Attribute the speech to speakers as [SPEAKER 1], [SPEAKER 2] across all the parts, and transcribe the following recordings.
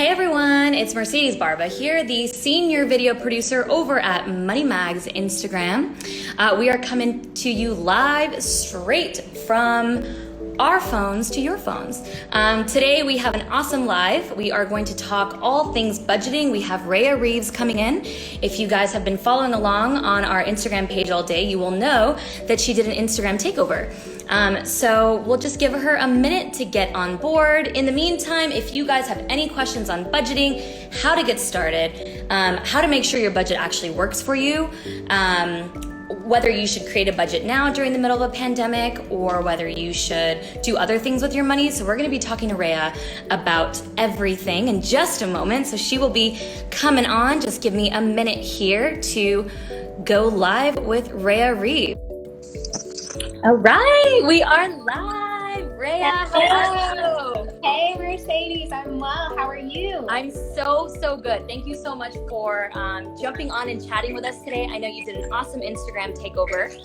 [SPEAKER 1] Hey everyone, it's Mercedes Barba here, the senior video producer over at Money Mag's Instagram. We are coming to you live straight from our phones to your phones. Today we have an awesome live. We are going to talk all things budgeting. We have Raya Reaves coming in. If you guys have been following along on our Instagram page all day, you will know that she did an Instagram takeover. So we'll just give her a minute to get on board. In the meantime, if you guys have any questions on budgeting, how to get started, how to make sure your budget actually works for you, whether you should create a budget now during the middle of a pandemic or whether you should do other things with your money. So we're going to be talking to Raya about everything in just a moment. So she will be coming on. Just give me a minute here to go live with Raya Reaves. All right, we are live. Raya, hello.
[SPEAKER 2] Hey, Mercedes, I'm well. How are you?
[SPEAKER 1] I'm so good. Thank you so much for jumping on and chatting with us today. I know you did an awesome Instagram takeover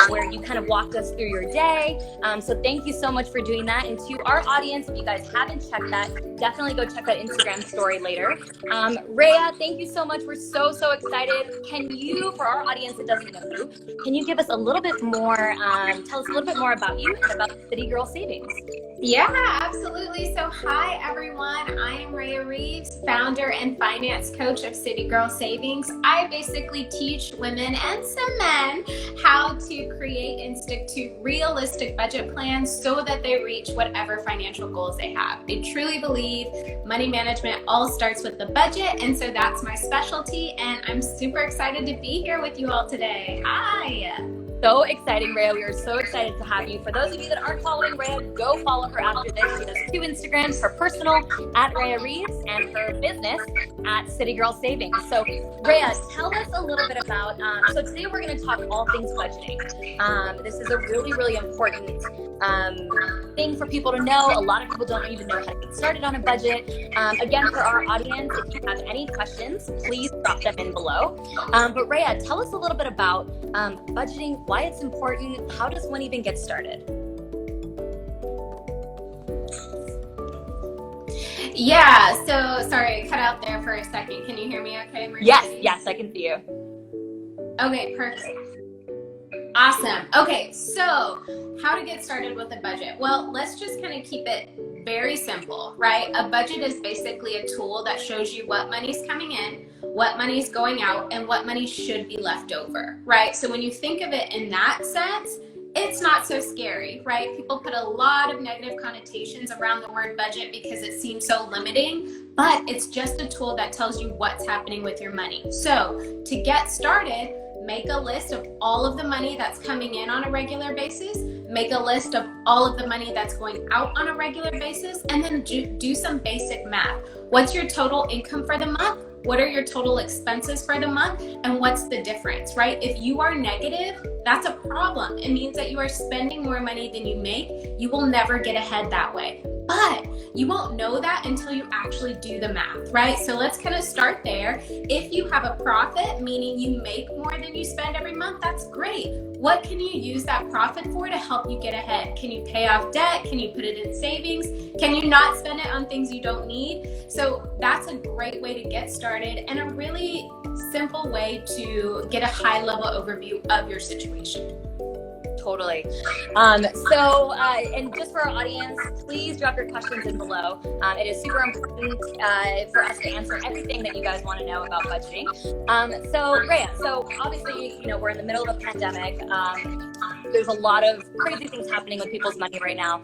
[SPEAKER 1] where you kind of walked us through your day. So thank you so much for doing that. And to our audience, if you guys haven't checked that, definitely go check that Instagram story later. Raya, thank you so much. We're so excited. Can you, for our audience that doesn't know you, can you give us a little bit more, tell us a little bit more about you and about City Girl Savings?
[SPEAKER 2] Yeah, absolutely. So hi, everyone. I am Raya Reaves, founder and finance coach of City Girl Savings. I basically teach women and some men how to create and stick to realistic budget plans so that they reach whatever financial goals they have. I truly believe money management all starts with the budget, and so that's my specialty, and I'm super excited to be here with you all today. Hi.
[SPEAKER 1] So exciting, Raya. We are so excited to have you. For those of you that aren't following Raya, go follow her after this. She has two Instagrams, her personal at Raya Reaves and her business at City Girl Savings. So Raya, tell us a little bit about, so today we're going to talk all things budgeting. This is a really important thing for people to know. A lot of people don't even know how to get started on a budget. Again, for our audience, if you have any questions, please drop them in below. But Raya, tell us a little bit about budgeting, why it's important, how does one even get started?
[SPEAKER 2] Yeah, so sorry, cut out there for a second. Can you hear me okay, Mercedes?
[SPEAKER 1] Yes, I can see you.
[SPEAKER 2] Okay, perfect. Awesome. Okay, so how to get started with a budget? Well, let's just kind of keep it very simple, right? A budget is basically a tool that shows you what money's coming in, what money's going out, and what money should be left over, right? So when you think of it in that sense, it's not so scary, right? People put a lot of negative connotations around the word budget because it seems so limiting, but it's just a tool that tells you what's happening with your money. So to get started, make a list of all of the money that's coming in on a regular basis, make a list of all of the money that's going out on a regular basis, and then do some basic math. What's your total income for the month? What are your total expenses for the month? And what's the difference, right? If you are negative, that's a problem. It means that you are spending more money than you make. You will never get ahead that way. But you won't know that until you actually do the math, right? So let's kind of start there. If you have a profit, meaning you make more than you spend every month, that's great. What can you use that profit for to help you get ahead? Can you pay off debt? Can you put it in savings? Can you not spend it on things you don't need? So that's a great way to get started and a really simple way to get a high-level overview of your situation.
[SPEAKER 1] Totally. And just for our audience, please drop your questions in below. It is super important for us to answer everything that you guys want to know about budgeting. So Raya, so obviously, we're in the middle of a pandemic. There's a lot of crazy things happening with people's money right now.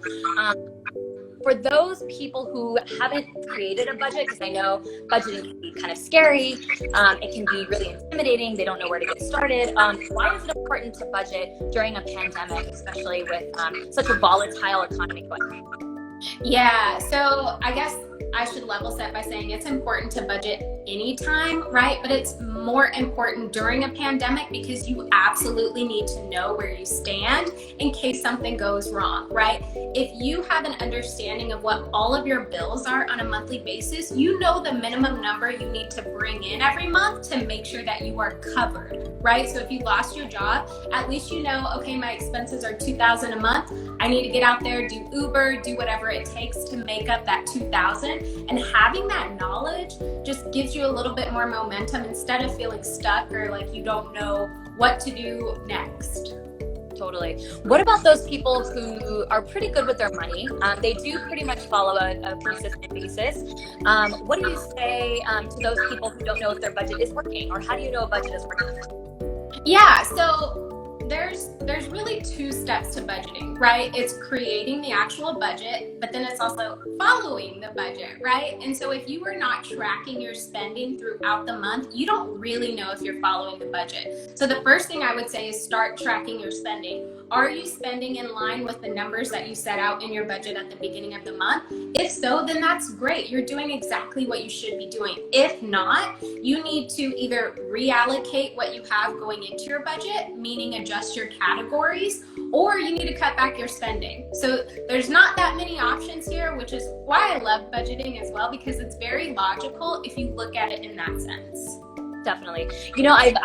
[SPEAKER 1] For those people who haven't created a budget, because I know budgeting can be kind of scary, it can be really intimidating, they don't know where to get started. Why is it important to budget during a pandemic, especially with such a volatile economy going on?
[SPEAKER 2] Yeah, so I guess I should level set by saying it's important to budget anytime, right? But it's more important during a pandemic because you absolutely need to know where you stand in case something goes wrong, right? If you have an understanding of what all of your bills are on a monthly basis, you know the minimum number you need to bring in every month to make sure that you are covered, right? So if you lost your job, at least you know, okay, my expenses are $2,000 a month. I need to get out there, do Uber, do whatever it takes to make up that $2,000. And having that knowledge just gives you a little bit more momentum instead of feeling stuck or like you don't know what to do next.
[SPEAKER 1] Totally. What about those people who are pretty good with their money? They do pretty much follow a consistent basis. What do you say to those people who don't know if their budget is working, or how do you know a budget is working?
[SPEAKER 2] Yeah, so there's really two steps to budgeting, right? It's creating the actual budget, but then it's also following the budget, right? And so if you are not tracking your spending throughout the month, you don't really know if you're following the budget. So the first thing I would say is start tracking your spending. Are you spending in line with the numbers that you set out in your budget at the beginning of the month? If so, then that's great. You're doing exactly what you should be doing. If not, you need to either reallocate what you have going into your budget, meaning adjust your categories, or you need to cut back your spending. So there's not that many options here, which is why I love budgeting as well, because it's very logical if you look at it in that sense.
[SPEAKER 1] Definitely. You know, I've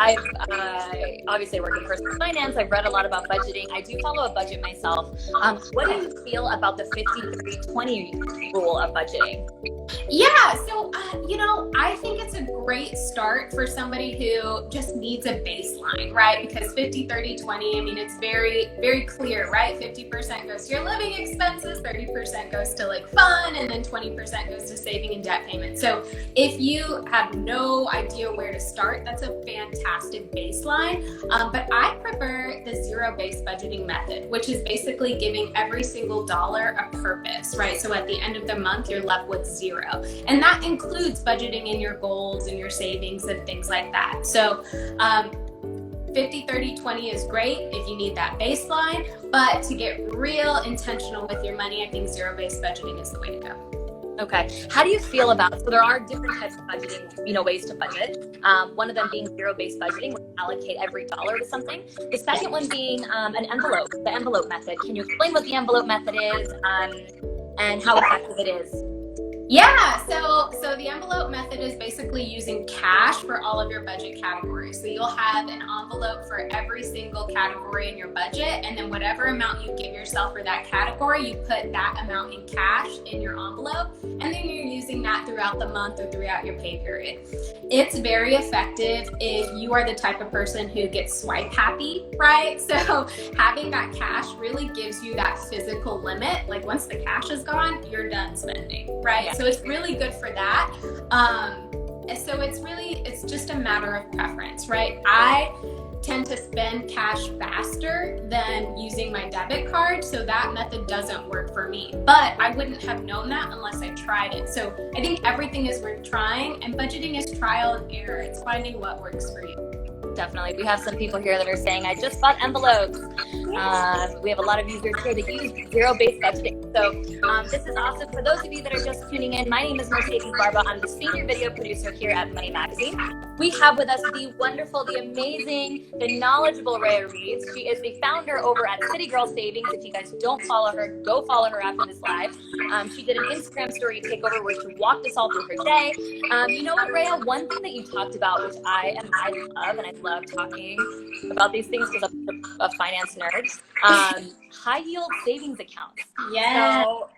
[SPEAKER 1] obviously worked in personal finance. I've read a lot about budgeting. I do follow a budget myself. What do you feel about the 50-30-20 rule of budgeting?
[SPEAKER 2] Yeah, so, I think it's a great start for somebody who just needs a baseline, right? Because 50-30-20, I mean, it's very, very clear, right? 50% goes to your living expenses, 30% goes to like fun, and then 20% goes to saving and debt payment. So if you have no idea where to start, that's a fantastic baseline. But I prefer the zero-based budgeting method, which is basically giving every single dollar a purpose, right? So at the end of the month, you're left with zero. And that includes budgeting in your goals and your savings and things like that. So 50-30-20 is great if you need that baseline, but to get real intentional with your money, I think zero-based budgeting is the way to go.
[SPEAKER 1] Okay. How do you feel about, so there are different types of budgeting, ways to budget. One of them being zero-based budgeting, where you allocate every dollar to something. The second one being an envelope, the envelope method. Can you explain what the envelope method is and how effective it is?
[SPEAKER 2] Yeah, so the envelope method is basically using cash for all of your budget categories. So you'll have an envelope for every single category in your budget, and then whatever amount you give yourself for that category, you put that amount in cash in your envelope, and then you're using that throughout the month or throughout your pay period. It's very effective if you are the type of person who gets swipe happy, right? So having that cash really gives you that physical limit. Like once the cash is gone, you're done spending, right? Yeah. So it's really good for that. So it's just a matter of preference, right? I tend to spend cash faster than using my debit card, so that method doesn't work for me. But I wouldn't have known that unless I tried it. So I think everything is worth trying, and budgeting is trial and error. It's finding what works for you.
[SPEAKER 1] Definitely. We have some people here that are saying, I just bought envelopes. We have a lot of users here that use zero-based budgeting. So this is awesome. For those of you that are just tuning in, my name is Mercedes Barba. I'm the senior video producer here at Money Magazine. We have with us the wonderful, the amazing, the knowledgeable Raya Reaves. She is the founder over at City Girl Savings. If you guys don't follow her, go follow her after this live. She did an Instagram story takeover where she walked us all through her day. You know what, Raya? One thing that you talked about, which I love, and I love talking about these things because I'm a finance nerd. High yield savings accounts.
[SPEAKER 2] Yeah.
[SPEAKER 1] So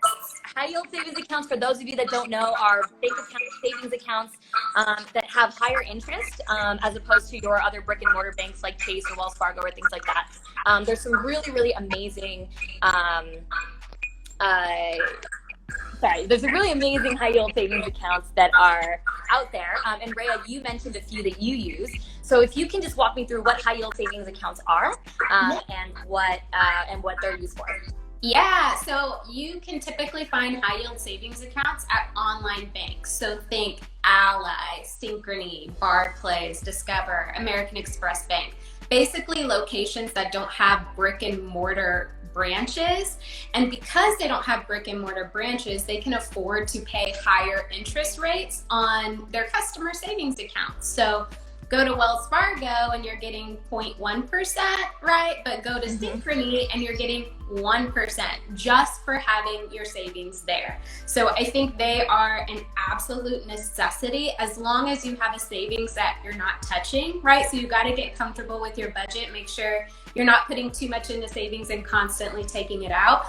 [SPEAKER 1] high yield savings accounts, for those of you that don't know, are bank account savings accounts that have higher interest as opposed to your other brick and mortar banks like Chase or Wells Fargo or things like that. There's some really, really amazing there's a really amazing high yield savings accounts that are out there. And Raya, you mentioned a few that you use. So if you can just walk me through what high yield savings accounts are and what they're used for.
[SPEAKER 2] Yeah, so you can typically find high yield savings accounts at online banks. So think Ally, Synchrony, Barclays, Discover, American Express Bank. Basically locations that don't have brick and mortar branches. And because they don't have brick and mortar branches, they can afford to pay higher interest rates on their customer savings accounts. So go to Wells Fargo and you're getting 0.1%, right? But go to Synchrony and you're getting 1% just for having your savings there. So I think they are an absolute necessity as long as you have a savings that you're not touching, right? So you got to get comfortable with your budget, make sure you're not putting too much into savings and constantly taking it out.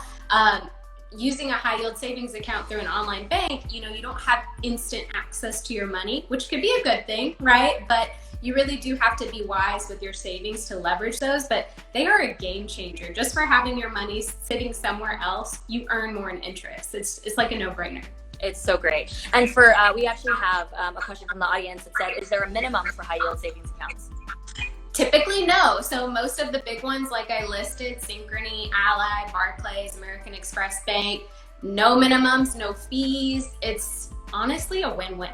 [SPEAKER 2] Using a high yield savings account through an online bank, you don't have instant access to your money, which could be a good thing, right? But you really do have to be wise with your savings to leverage those, but they are a game changer. Just for having your money sitting somewhere else, you earn more in interest. It's like a no-brainer.
[SPEAKER 1] It's so great. And for we actually have a question from the audience that said, is there a minimum for high yield savings accounts?
[SPEAKER 2] Typically, no. So most of the big ones, like I listed, Synchrony, Ally, Barclays, American Express Bank, no minimums, no fees. It's honestly a win-win.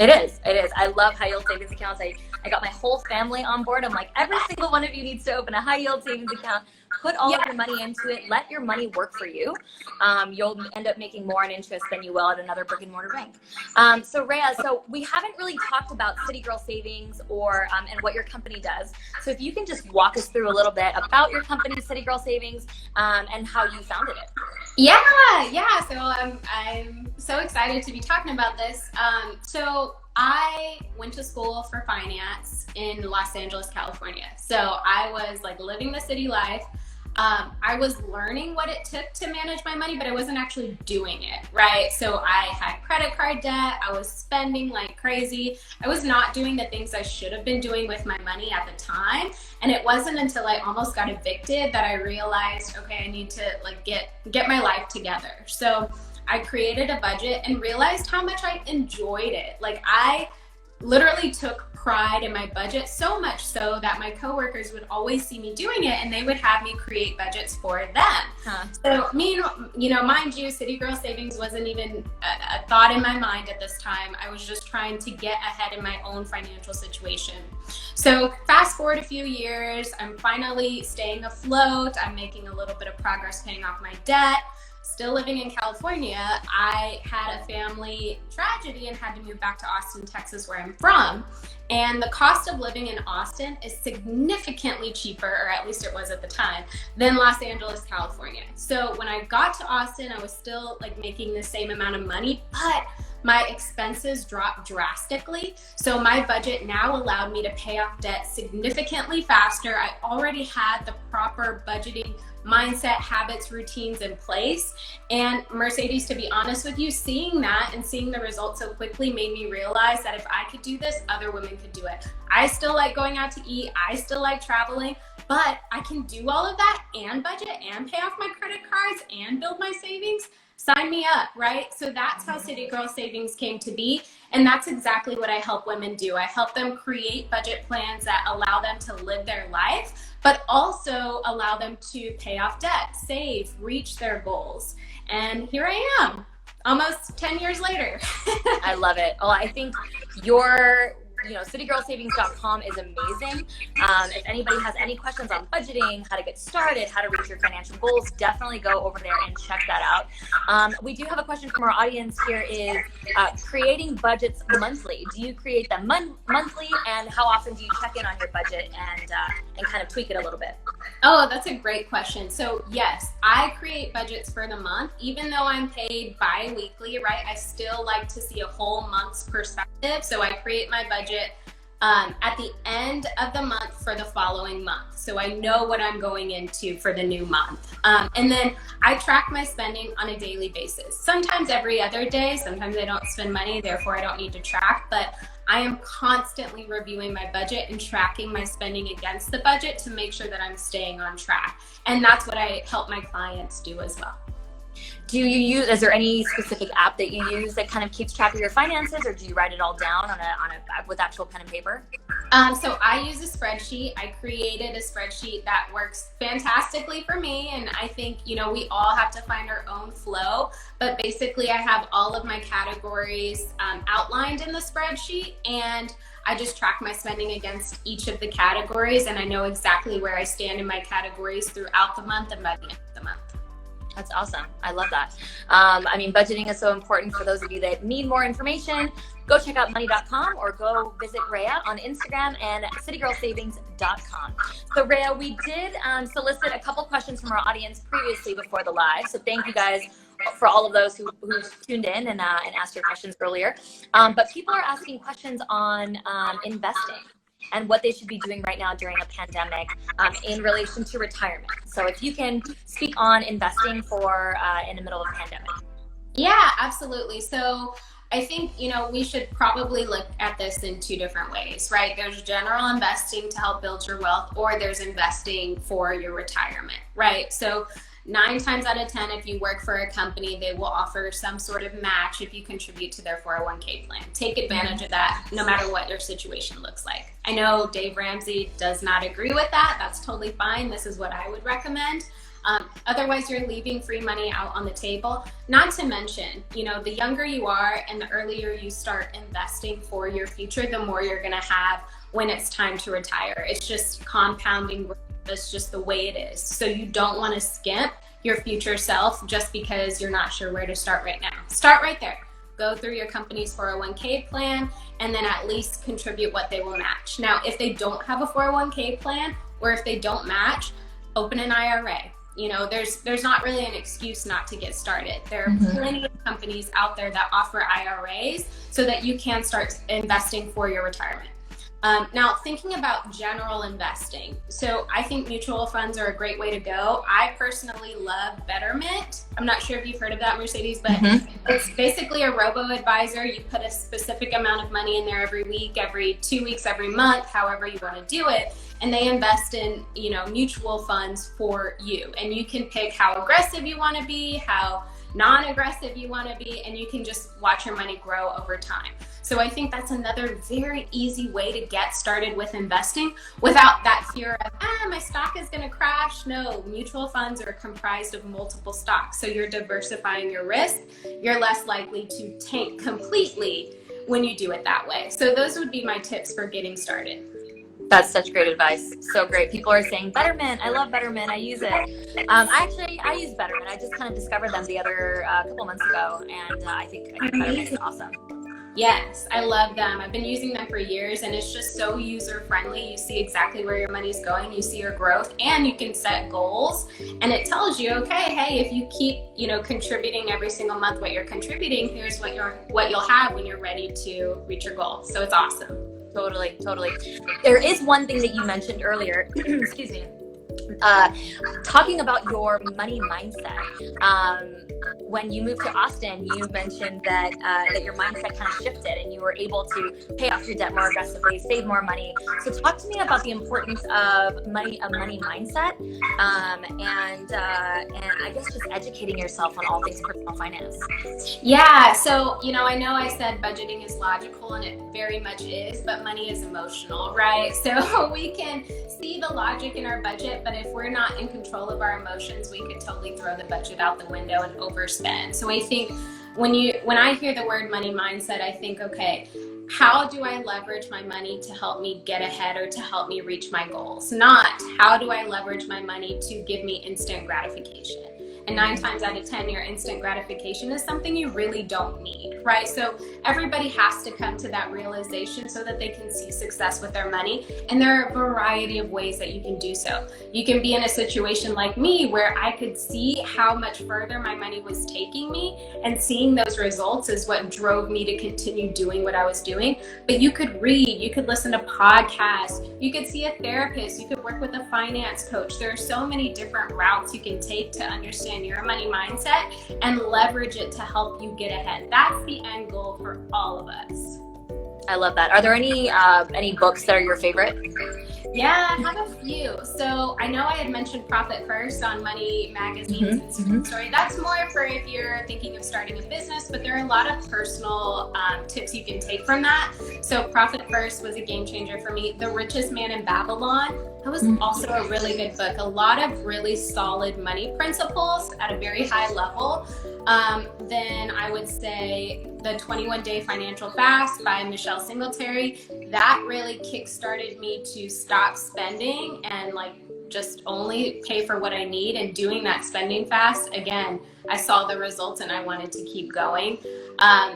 [SPEAKER 1] It is. I love high yield savings accounts. I got my whole family on board. I'm like, every single one of you needs to open a high yield savings account. Put all of your money into it. Let your money work for you. You'll end up making more in interest than you will at another brick and mortar bank. So Raya, so we haven't really talked about City Girl Savings or and what your company does. So if you can just walk us through a little bit about your company, City Girl Savings, and how you founded it.
[SPEAKER 2] Yeah. So I'm so excited to be talking about this. So I went to school for finance in Los Angeles, California. So I was like living the city life. I was learning what it took to manage my money, but I wasn't actually doing it, right? So I had credit card debt. I was spending like crazy. I was not doing the things I should have been doing with my money at the time. And it wasn't until I almost got evicted that I realized, okay, I need to like get my life together. So I created a budget and realized how much I enjoyed it. Like I literally took pride in my budget, so much so that my coworkers would always see me doing it and they would have me create budgets for them. So mind you, City Girl Savings wasn't even a thought in my mind at this time. I was just trying to get ahead in my own financial situation. So fast forward a few years, I'm finally staying afloat. I'm making a little bit of progress paying off my debt. Still living in California, I had a family tragedy and had to move back to Austin, Texas, where I'm from. And the cost of living in Austin is significantly cheaper, or at least it was at the time, than Los Angeles, California. So when I got to Austin, I was still like making the same amount of money, but my expenses dropped drastically. So my budget now allowed me to pay off debt significantly faster. I already had the proper budgeting mindset, habits, routines in place. And Mercedes, to be honest with you, seeing that and seeing the results so quickly made me realize that if I could do this, other women could do it. I still like going out to eat. I still like traveling, but I can do all of that and budget and pay off my credit cards and build my savings. Sign me up, right? So that's how City Girl Savings came to be. And that's exactly what I help women do. I help them create budget plans that allow them to live their life, but also allow them to pay off debt, save, reach their goals. And here I am, almost 10 years later.
[SPEAKER 1] I love it. Oh, I think your citygirlsavings.com is amazing. If anybody has any questions on budgeting, how to get started, how to reach your financial goals, definitely go over there and check that out. We do have a question from our audience here is creating budgets monthly. Do you create them monthly, and how often do you check in on your budget and kind of tweak it a little bit?
[SPEAKER 2] Oh, that's a great question. So yes, I create budgets for the month. Even though I'm paid bi-weekly, right? I still like to see a whole month's perspective. So I create my budget at the end of the month for the following month. So I know what I'm going into for the new month. And then I track my spending on a daily basis. Sometimes every other day, sometimes I don't spend money, therefore I don't need to track, but I am constantly reviewing my budget and tracking my spending against the budget to make sure that I'm staying on track. And that's what I help my clients do as well.
[SPEAKER 1] Is there any specific app that you use that kind of keeps track of your finances, or do you write it all down with actual pen and paper?
[SPEAKER 2] So I use a spreadsheet. I created a spreadsheet that works fantastically for me. And I think, we all have to find our own flow, but basically I have all of my categories outlined in the spreadsheet, and I just track my spending against each of the categories, and I know exactly where I stand in my categories throughout the month and by the end of the month.
[SPEAKER 1] That's awesome. I love that. I mean, budgeting is so important. For those of you that need more information, go check out money.com or go visit Raya on Instagram and citygirlsavings.com. So Raya, we did solicit a couple questions from our audience previously before the live. So thank you guys for all of those who tuned in and asked your questions earlier. But people are asking questions on investing and what they should be doing right now during a pandemic in relation to retirement. So if you can speak on investing for in the middle of a pandemic.
[SPEAKER 2] Yeah, absolutely. So I think, we should probably look at this in two different ways, right? There's general investing to help build your wealth, or there's investing for your retirement, right? So 9 times out of 10, if you work for a company, they will offer some sort of match if you contribute to their 401k plan. Take advantage of that no matter what your situation looks like. I know Dave Ramsey does not agree with that. That's totally fine. This is what I would recommend. Otherwise, you're leaving free money out on the table. Not to mention, the younger you are and the earlier you start investing for your future, the more you're going to have when it's time to retire. It's just compounding. That's just the way it is. So you don't want to skimp your future self just because you're not sure where to start right now. Start right there. Go through your company's 401k plan and then at least contribute what they will match. Now, if they don't have a 401k plan or if they don't match, open an IRA. There's not really an excuse not to get started. There are plenty of companies out there that offer IRAs so that you can start investing for your retirement. Now, thinking about general investing. So I think mutual funds are a great way to go. I personally love Betterment. I'm not sure if you've heard of that, Mercedes, but it's basically a robo-advisor. You put a specific amount of money in there every week, every 2 weeks, every month, however you want to do it. And they invest in, mutual funds for you. And you can pick how aggressive you want to be, how non-aggressive you want to be, and you can just watch your money grow over time. So I think that's another very easy way to get started with investing without that fear of, my stock is going to crash. No, mutual funds are comprised of multiple stocks. So you're diversifying your risk. You're less likely to tank completely when you do it that way. So those would be my tips for getting started.
[SPEAKER 1] That's such great advice. So great. People are saying Betterment. I love Betterment. I use it. I use Betterment. I just kind of discovered them the other couple months ago, and I think Betterment is awesome.
[SPEAKER 2] Yes, I love them. I've been using them for years, and it's just so user friendly. You see exactly where your money's going. You see your growth, and you can set goals. And it tells you, okay, hey, if you keep, contributing every single month what you're contributing, here's what you'll have when you're ready to reach your goal. So it's awesome.
[SPEAKER 1] Totally. There is one thing that you mentioned earlier, excuse me, talking about your money mindset. When you moved to Austin, you mentioned that your mindset kind of shifted and you were able to pay off your debt more aggressively, save more money. So talk to me about the importance of a money mindset, and I guess just educating yourself on all things personal finance.
[SPEAKER 2] Yeah, so I know I said budgeting is logical, and it very much is, but money is emotional, right? So we can see the logic in our budget, but if we're not in control of our emotions, we could totally throw the budget out the window and overspend. So I think when I hear the word money mindset, I think, okay, how do I leverage my money to help me get ahead or to help me reach my goals? Not how do I leverage my money to give me instant gratification? And 9 times out of 10, your instant gratification is something you really don't need, right? So everybody has to come to that realization so that they can see success with their money. And there are a variety of ways that you can do so. You can be in a situation like me where I could see how much further my money was taking me, and seeing those results is what drove me to continue doing what I was doing. But you could read, you could listen to podcasts, you could see a therapist, you could work with a finance coach. There are so many different routes you can take to understand your money mindset and leverage it to help you get ahead. That's the end goal for all of us.
[SPEAKER 1] I love that. Are there any books that are your favorite?
[SPEAKER 2] Yeah, I have a few. So I know I had mentioned Profit First on Money Magazine's Instagram story. That's more for if you're thinking of starting a business, but there are a lot of personal tips you can take from that. So Profit First was a game changer for me. The Richest Man in Babylon, that was also a really good book. A lot of really solid money principles at a very high level. Then I would say the 21-Day Financial Fast by Michelle Singletary. That really kickstarted me to stop spending and like just only pay for what I need. And doing that spending fast, again, I saw the results and I wanted to keep going.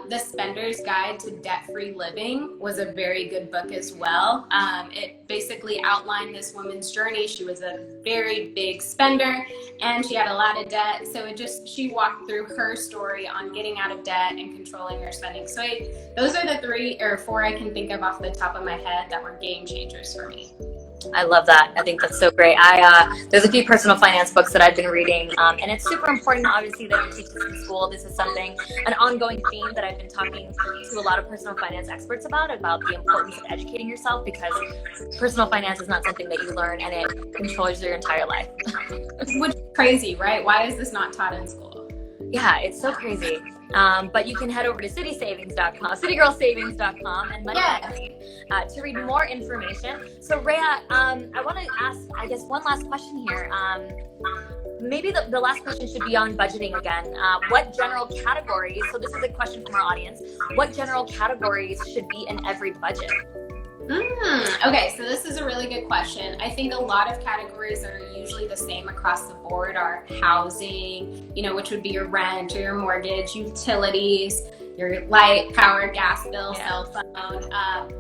[SPEAKER 2] The Spender's Guide to Debt-Free Living was a very good book as well. It basically outlined this woman's journey. She was a very big spender and she had a lot of debt. So she walked through her story on getting out of debt and controlling her spending. So those are the 3 or 4 I can think of off the top of my head that were game changers for me.
[SPEAKER 1] I love that. I think that's so great. There's a few personal finance books that I've been reading, and it's super important, obviously, that you teach this in school. This is an ongoing theme that I've been talking to a lot of personal finance experts about the importance of educating yourself, because personal finance is not something that you learn and it controls your entire life.
[SPEAKER 2] Which is crazy, right? Why is this not taught in school?
[SPEAKER 1] Yeah, it's so crazy. But you can head over to citygirlsavings.com and Money Magazine to read more information. So Raya, I want to ask, I guess, one last question here. Maybe the last question should be on budgeting again. What general categories, so this is a question from our audience, what general categories should be in every budget?
[SPEAKER 2] Okay, so this is a really good question. I think a lot of categories that are usually the same across the board are housing, which would be your rent or your mortgage, utilities, your light, power, gas bill, cell phone,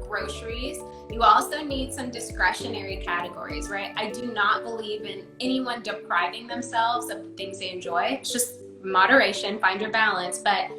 [SPEAKER 2] groceries. You also need some discretionary categories, right? I do not believe in anyone depriving themselves of things they enjoy. It's just moderation, find your balance, but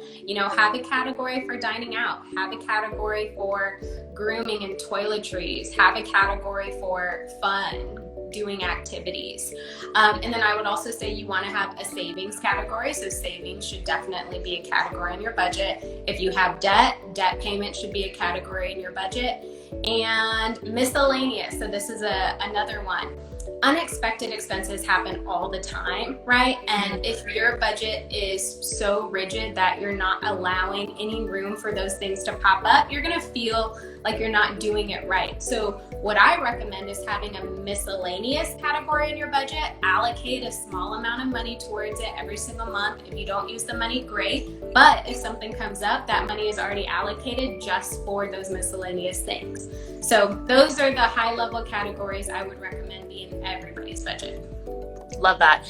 [SPEAKER 2] have a category for dining out, have a category for grooming and toiletries, have a category for fun, doing activities. And then I would also say you want to have a savings category. So savings should definitely be a category in your budget. If you have debt payment should be a category in your budget. And miscellaneous, so this is another one. Unexpected expenses happen all the time, right? And if your budget is so rigid that you're not allowing any room for those things to pop up, you're gonna feel like you're not doing it right. So what I recommend is having a miscellaneous category in your budget. Allocate a small amount of money towards it every single month. If you don't use the money, great. But if something comes up, that money is already allocated just for those miscellaneous things. So those are the high-level categories I would recommend be in everybody's budget.
[SPEAKER 1] Love that.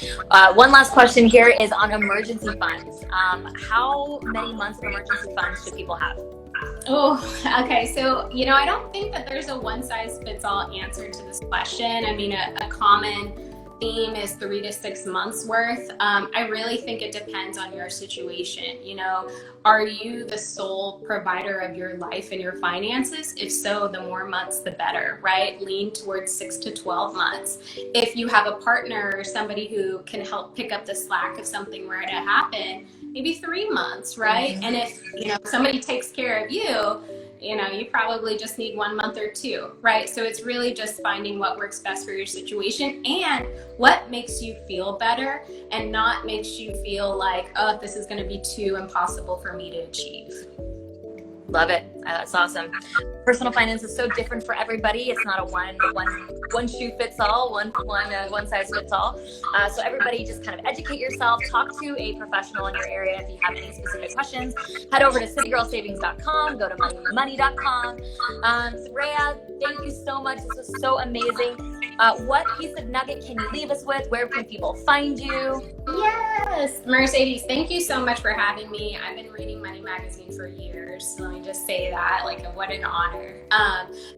[SPEAKER 1] One last question here is on emergency funds. How many months of emergency funds should people have?
[SPEAKER 2] Oh, okay. So, I don't think that there's a one-size-fits-all answer to this question. I mean, a common theme is 3 to 6 months worth. I really think it depends on your situation. Are you the sole provider of your life and your finances? If so, the more months, the better, right? Lean towards 6 to 12 months. If you have a partner or somebody who can help pick up the slack if something were to happen, maybe 3 months, right? And if, somebody takes care of you, you probably just need 1 month or 2, right? So it's really just finding what works best for your situation and what makes you feel better and not makes you feel like, oh, this is going to be too impossible for me to achieve.
[SPEAKER 1] Love it. That's awesome. Personal finance is so different for everybody. It's not a one shoe fits all, one size fits all. So everybody just kind of educate yourself, talk to a professional in your area if you have any specific questions. Head over to citygirlsavings.com, go to moneymoney.com. So Raya, thank you so much. This was so amazing. What piece of nugget can you leave us with? Where can people find you?
[SPEAKER 2] Yes, Mercedes, thank you so much for having me. I've been reading Money Magazine for years. So let me just say that, what an honor.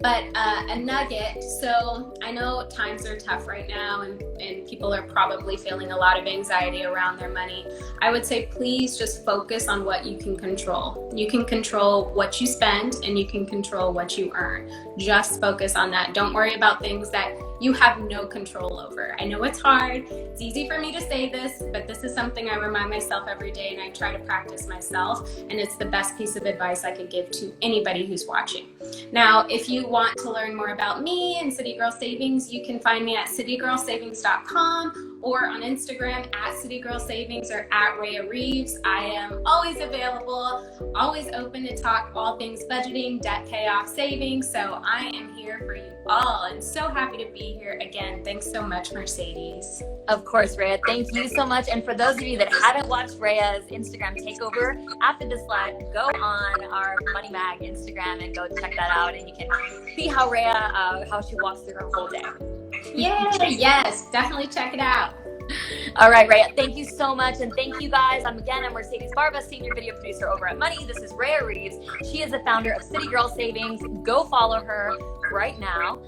[SPEAKER 2] But a nugget, so I know times are tough right now and people are probably feeling a lot of anxiety around their money. I would say please just focus on what you can control. You can control what you spend and you can control what you earn. Just focus on that. Don't worry about things that you have no control over. I know it's hard. It's easy for me to say this, but this is something I remind myself every day and I try to practice myself. And it's the best piece of advice I could give to anybody who's watching. Now, if you want to learn more about me and City Girl Savings, you can find me at citygirlsavings.com or on Instagram at City Girl Savings or at Raya Reaves. I am always available, always open to talk all things budgeting, debt payoff, savings. So I am here for you all and so happy to be here again. Thanks so much, Mercedes.
[SPEAKER 1] Of course, Raya. Thank you so much. And for those of you that haven't watched Raya's Instagram takeover, after this live, go on our Money Mag Instagram and go check that out, and you can see how Raya, how she walks through her whole day.
[SPEAKER 2] Yeah, yes, definitely check it out.
[SPEAKER 1] All right, Raya, thank you so much. And thank you guys. I'm Mercedes Barba, senior video producer over at Money. This is Raya Reaves. She is the founder of City Girl Savings. Go follow her right now.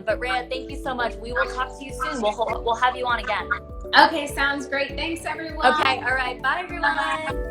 [SPEAKER 1] But Raya, thank you so much. We will talk to you soon. We'll have you on again.
[SPEAKER 2] Okay, sounds great. Thanks, everyone.
[SPEAKER 1] Okay, all right. Bye, everyone.
[SPEAKER 2] Bye.